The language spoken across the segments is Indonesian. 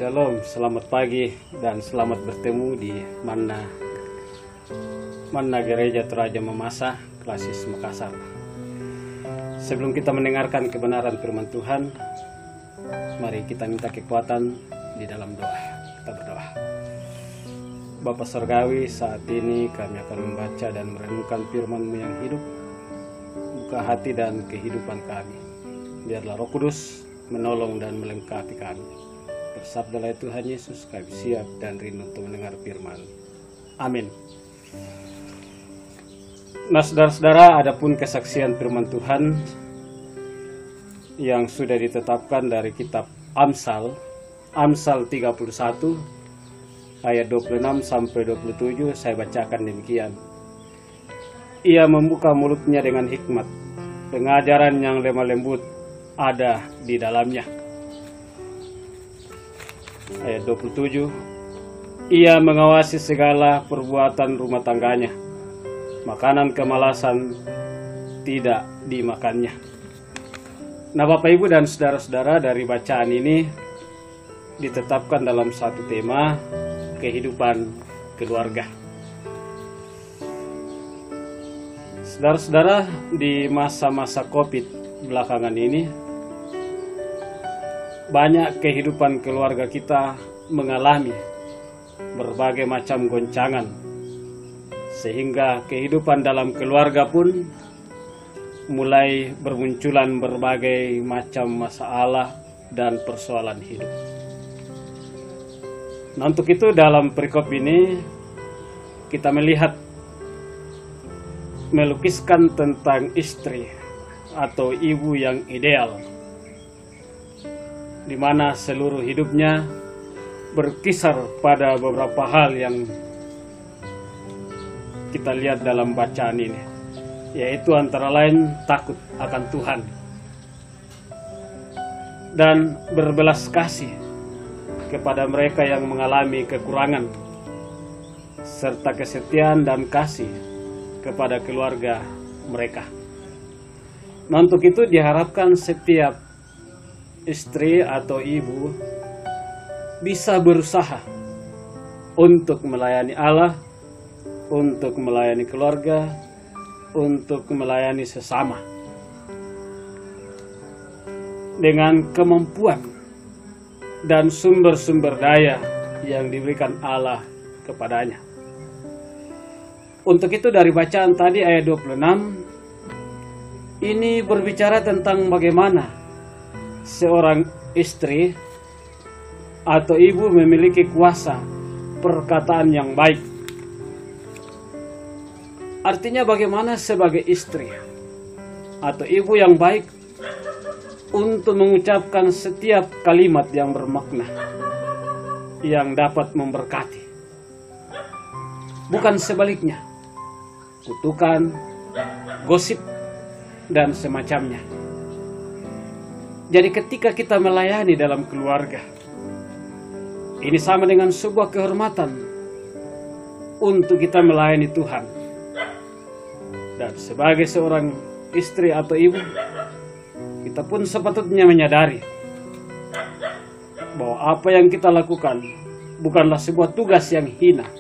Shalom, selamat pagi dan selamat bertemu di Manna Gereja Toraja Mamasa, Klasis Makassar. Sebelum kita mendengarkan kebenaran firman Tuhan, mari kita minta kekuatan di dalam doa. Kita berdoa. Bapa Surgawi, saat ini kami akan membaca dan merenungkan firman-Mu yang hidup. Buka hati dan kehidupan kami. Biarlah Roh Kudus menolong dan melengkapi kami. Bersabdalah Tuhan Yesus, kami siap dan rindu untuk mendengar firman. Amin. Nah, saudara-saudara, adapun kesaksian firman Tuhan yang sudah ditetapkan dari kitab Amsal 31 ayat 26 sampai 27, saya bacakan demikian. Ia membuka mulutnya dengan hikmat, pengajaran yang lemah lembut ada di dalamnya. Ayat 27, ia mengawasi segala perbuatan rumah tangganya, makanan kemalasan tidak dimakannya. Nah, Bapak Ibu dan saudara-saudara, dari bacaan ini ditetapkan dalam satu tema, kehidupan keluarga. Saudara-saudara, di masa-masa COVID belakangan ini, banyak kehidupan keluarga kita mengalami berbagai macam goncangan, sehingga kehidupan dalam keluarga pun mulai bermunculan berbagai macam masalah dan persoalan hidup. Nah, untuk itu dalam perikop ini kita melukiskan tentang istri atau ibu yang ideal, di mana seluruh hidupnya berkisar pada beberapa hal yang kita lihat dalam bacaan ini, yaitu antara lain takut akan Tuhan dan berbelas kasih kepada mereka yang mengalami kekurangan, serta kesetiaan dan kasih kepada keluarga mereka. Nah, untuk itu diharapkan setiap istri atau ibu bisa berusaha untuk melayani Allah, untuk melayani keluarga, untuk melayani sesama dengan kemampuan dan sumber-sumber daya yang diberikan Allah kepadanya. Untuk itu dari bacaan tadi ayat 26 ini berbicara tentang bagaimana seorang istri atau ibu memiliki kuasa perkataan yang baik. Artinya bagaimana sebagai istri atau ibu yang baik untuk mengucapkan setiap kalimat yang bermakna, yang dapat memberkati. Bukan sebaliknya, kutukan, gosip, dan semacamnya. Jadi ketika kita melayani dalam keluarga, ini sama dengan sebuah kehormatan untuk kita melayani Tuhan. Dan sebagai seorang istri atau ibu, kita pun sepatutnya menyadari bahwa apa yang kita lakukan bukanlah sebuah tugas yang hina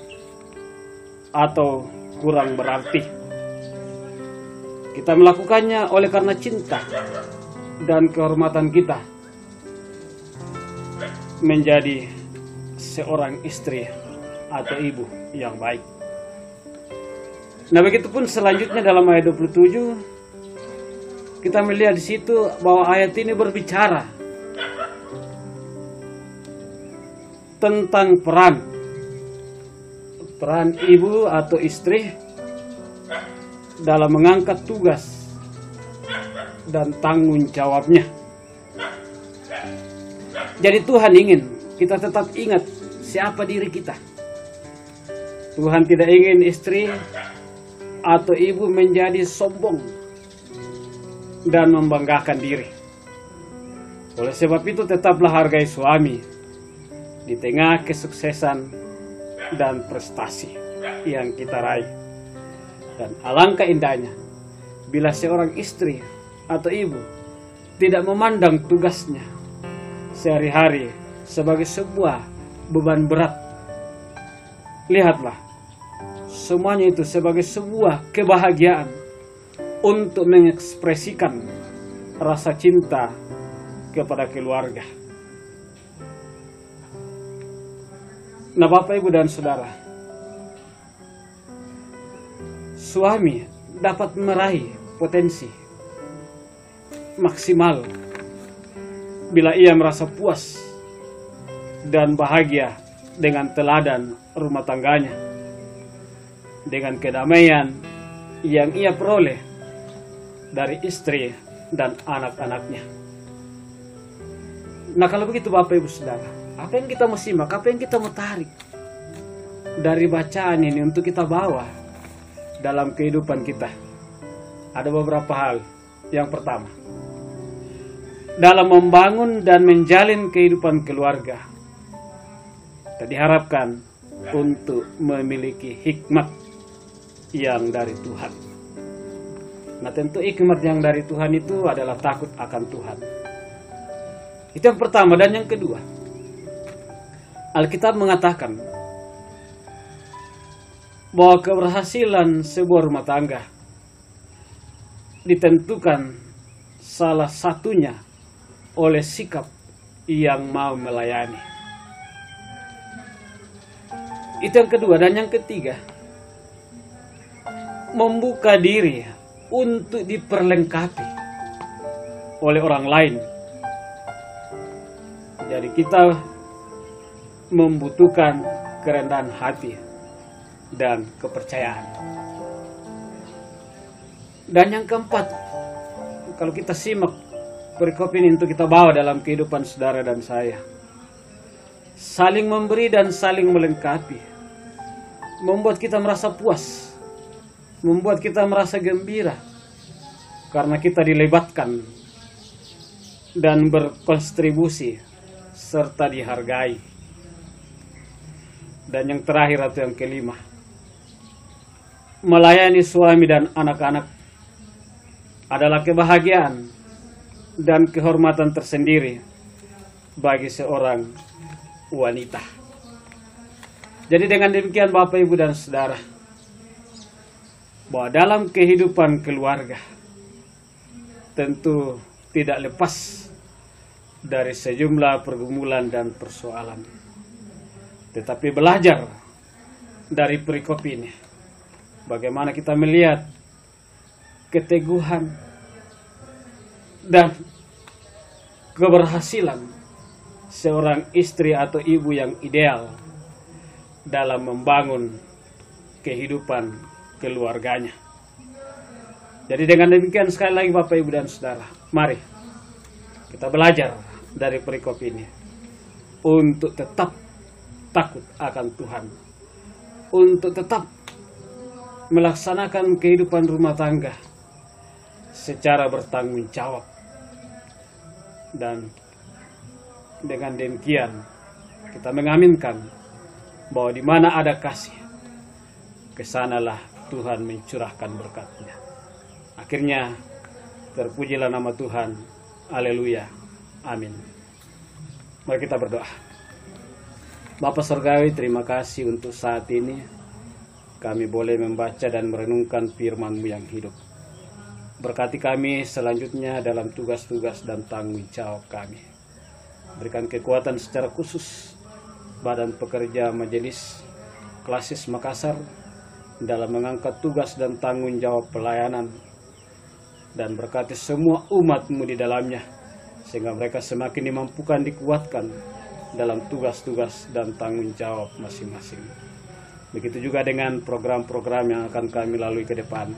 atau kurang berarti. Kita melakukannya oleh karena cinta dan kehormatan kita menjadi seorang istri atau ibu yang baik. Nah, begitupun selanjutnya dalam ayat 27 kita melihat di situ bahwa ayat ini berbicara tentang peran ibu atau istri dalam mengangkat tugas dan tanggung jawabnya. Jadi Tuhan ingin kita tetap ingat siapa diri kita. Tuhan tidak ingin istri atau ibu menjadi sombong dan membanggakan diri. Oleh sebab itu tetaplah hargai suami di tengah kesuksesan dan prestasi yang kita raih. Dan alangkah indahnya bila seorang istri atau ibu tidak memandang tugasnya sehari-hari sebagai sebuah beban berat. Lihatlah, semuanya itu sebagai sebuah kebahagiaan untuk mengekspresikan rasa cinta kepada keluarga. Nah, Bapak, Ibu, dan Saudara, suami dapat meraih potensi maksimal bila ia merasa puas dan bahagia dengan teladan rumah tangganya, dengan kedamaian yang ia peroleh dari istri dan anak-anaknya. Nah, kalau begitu Bapak, Ibu, Saudara, apa yang kita mau simak, apa yang kita mau tarik dari bacaan ini untuk kita bawa dalam kehidupan kita? Ada beberapa hal. Yang pertama, dalam membangun dan menjalin kehidupan keluarga, kita diharapkan untuk memiliki hikmat yang dari Tuhan. Nah, tentu hikmat yang dari Tuhan itu adalah takut akan Tuhan. Itu yang pertama. Dan yang kedua, Alkitab mengatakan bahwa keberhasilan sebuah rumah tangga ditentukan salah satunya oleh sikap yang mau melayani. Itu yang kedua. Dan yang ketiga, membuka diri untuk diperlengkapi oleh orang lain. Jadi kita membutuhkan kerendahan hati dan kepercayaan. Dan yang keempat, kalau kita simak perikop ini untuk kita bawa dalam kehidupan saudara dan saya, saling memberi dan saling melengkapi membuat kita merasa puas, membuat kita merasa gembira karena kita dilebatkan dan berkontribusi serta dihargai. Dan yang terakhir atau yang kelima, melayani suami dan anak-anak adalah kebahagiaan dan kehormatan tersendiri bagi seorang wanita. Jadi dengan demikian Bapak, Ibu, dan Saudara, bahwa dalam kehidupan keluarga tentu tidak lepas dari sejumlah pergumulan dan persoalan. Tetapi belajar dari perikop ini, bagaimana kita melihat keteguhan dan keberhasilan seorang istri atau ibu yang ideal dalam membangun kehidupan keluarganya. Jadi dengan demikian sekali lagi Bapak, Ibu, dan Saudara, mari kita belajar dari perikop ini untuk tetap takut akan Tuhan, untuk tetap melaksanakan kehidupan rumah tangga secara bertanggung jawab. Dan dengan demikian kita mengaminkan bahwa di mana ada kasih, kesanalah Tuhan mencurahkan berkat-Nya. Akhirnya terpujilah nama Tuhan. Haleluya. Amin. Mari kita berdoa. Bapa Surgawi, terima kasih untuk saat ini kami boleh membaca dan merenungkan firman-Mu yang hidup. Berkati kami selanjutnya dalam tugas-tugas dan tanggung jawab kami. Berikan kekuatan secara khusus Badan Pekerja Majelis Klasis Makassar dalam mengangkat tugas dan tanggung jawab pelayanan. Dan berkati semua umat-Mu di dalamnya, sehingga mereka semakin dimampukan, dikuatkan dalam tugas-tugas dan tanggung jawab masing-masing. Begitu juga dengan program-program yang akan kami lalui ke depan.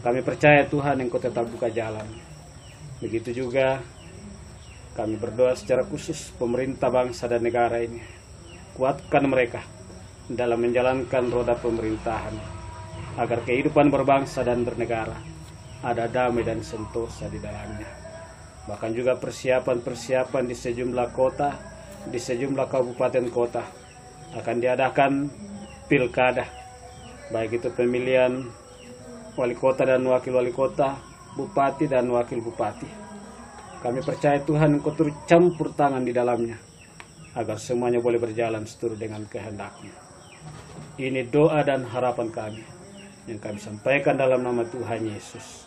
Kami percaya Tuhan Engkau tetap buka jalan. Begitu juga kami berdoa secara khusus pemerintah bangsa dan negara ini. Kuatkan mereka dalam menjalankan roda pemerintahan, agar kehidupan berbangsa dan bernegara ada damai dan sentosa di dalamnya. Bahkan juga persiapan-persiapan di sejumlah kota, di sejumlah kabupaten kota akan diadakan pilkada, baik itu pemilihan wali kota dan wakil wali kota, bupati dan wakil bupati. Kami percaya Tuhan Engkau turut campur tangan di dalamnya, agar semuanya boleh berjalan seturut dengan kehendak-Mu. Ini doa dan harapan kami yang kami sampaikan dalam nama Tuhan Yesus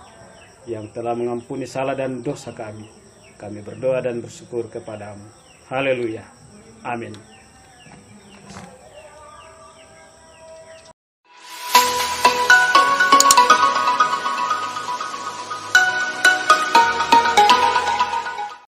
yang telah mengampuni salah dan dosa kami. Kami berdoa dan bersyukur kepada-Mu. Haleluya. Amin.